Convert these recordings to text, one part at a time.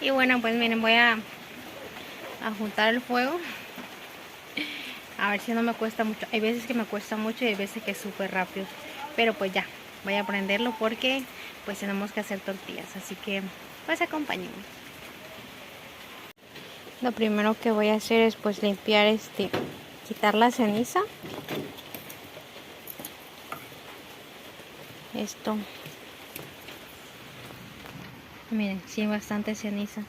Y bueno, pues miren, voy a juntar el fuego. A ver si no me cuesta mucho. Hay veces que me cuesta mucho y hay veces que es súper rápido. Pero pues ya, voy a prenderlo porque pues tenemos que hacer tortillas. Así que pues acompáñenme. Lo primero que voy a hacer es pues limpiar quitar la ceniza. Esto. Miren, sí, bastante ceniza.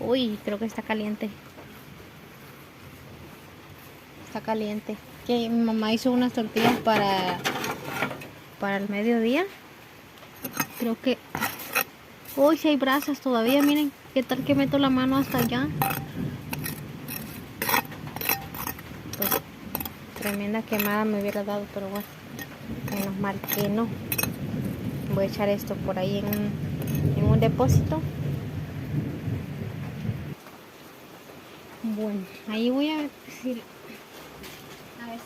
Uy, creo que está caliente. Está caliente. Que mi mamá hizo unas tortillas para el mediodía. Creo que... Uy, si hay brasas todavía, miren. ¿Qué tal que meto la mano hasta allá? Pues tremenda quemada me hubiera dado, pero bueno. Menos mal que no. Voy a echar esto por ahí en un depósito. Bueno, ahí voy a ver si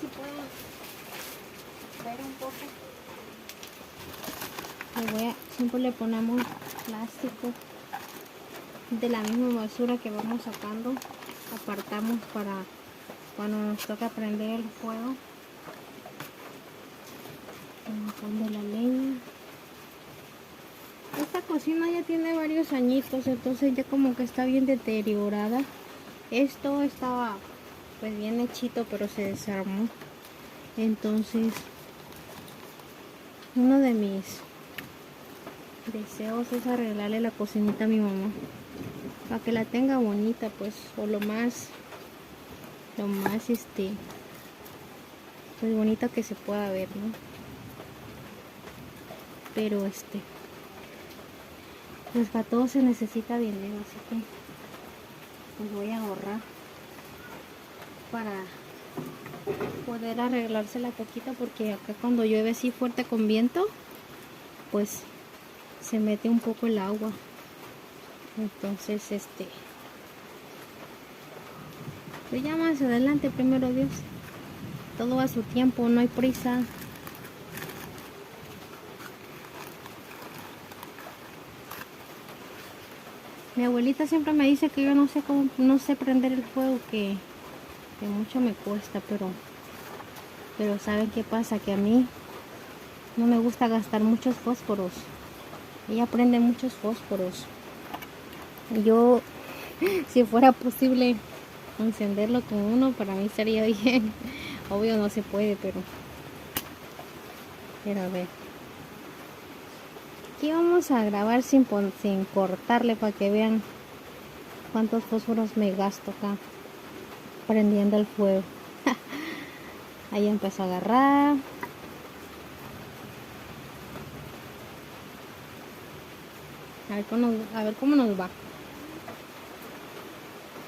puedo ver un poco. Siempre le ponemos plástico de la misma basura que vamos sacando. Apartamos para cuando nos toca prender el fuego. Un montón de la leña. Esta cocina ya tiene varios añitos, entonces ya como que está bien deteriorada. Esto estaba pues bien hechito, pero se desarmó. Entonces uno de mis deseos es arreglarle la cocinita a mi mamá para que la tenga bonita, pues, o lo más pues bonita que se pueda ver, ¿no? Pero pues para todo se necesita dinero, así que pues voy a ahorrar para poder arreglársela poquito, porque acá cuando llueve así fuerte con viento, pues se mete un poco el agua. Entonces pues ya más adelante, primero Dios, todo a su tiempo, no hay prisa. Mi abuelita siempre me dice que yo no sé prender el fuego, que mucho me cuesta, pero ¿saben qué pasa? Que a mí no me gusta gastar muchos fósforos. Ella prende muchos fósforos. Yo, si fuera posible encenderlo con uno, para mí estaría bien. Obvio no se puede, pero a ver. Aquí vamos a grabar sin cortarle para que vean cuántos fósforos me gasto acá prendiendo el fuego. Ahí empezó a agarrar. A ver cómo nos va.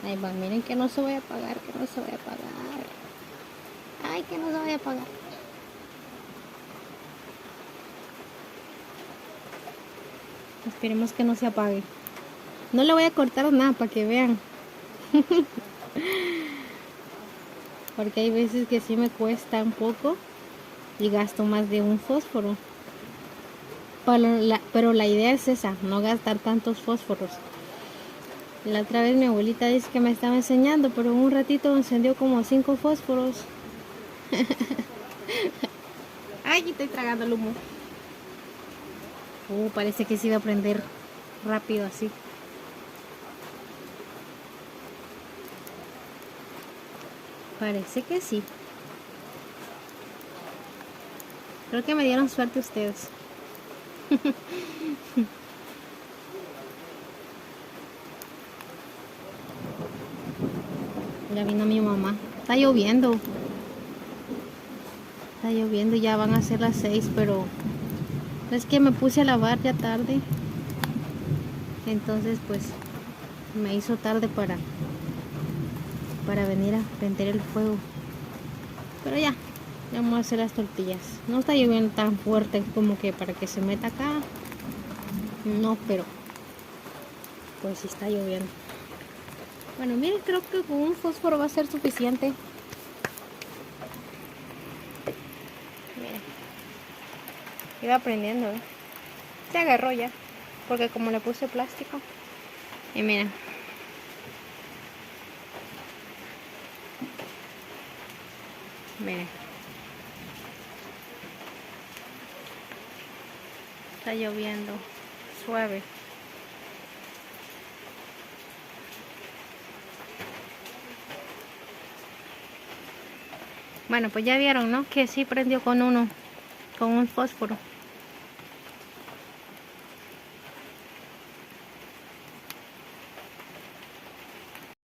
Ahí va, miren que no se vaya a apagar, que no se vaya a apagar. Ay, que no se vaya a apagar. Esperemos que no se apague. No le voy a cortar nada para que vean. Porque hay veces que sí me cuesta un poco y gasto más de un fósforo. Pero la idea es esa, no gastar tantos fósforos. La otra vez mi abuelita dice que me estaba enseñando, pero en un ratito encendió como 5 fósforos. Ay, estoy tragando el humo. Parece que se iba a prender rápido así. Parece que sí. Creo que me dieron suerte ustedes. Ya vino mi mamá. Está lloviendo. Está lloviendo, ya van a ser las 6, pero es que me puse a lavar ya tarde. Entonces pues me hizo tarde para venir a prender el fuego. Pero ya vamos a hacer las tortillas. No está lloviendo tan fuerte como que para que se meta acá. No, pero pues sí está lloviendo. Bueno, miren, creo que con un fósforo va a ser suficiente. Miren, iba prendiendo, ¿eh? Se agarró ya. porque como le puse plástico. Y miren, miren, está lloviendo suave. Bueno, pues ya vieron, ¿no? Que sí prendió con un fósforo.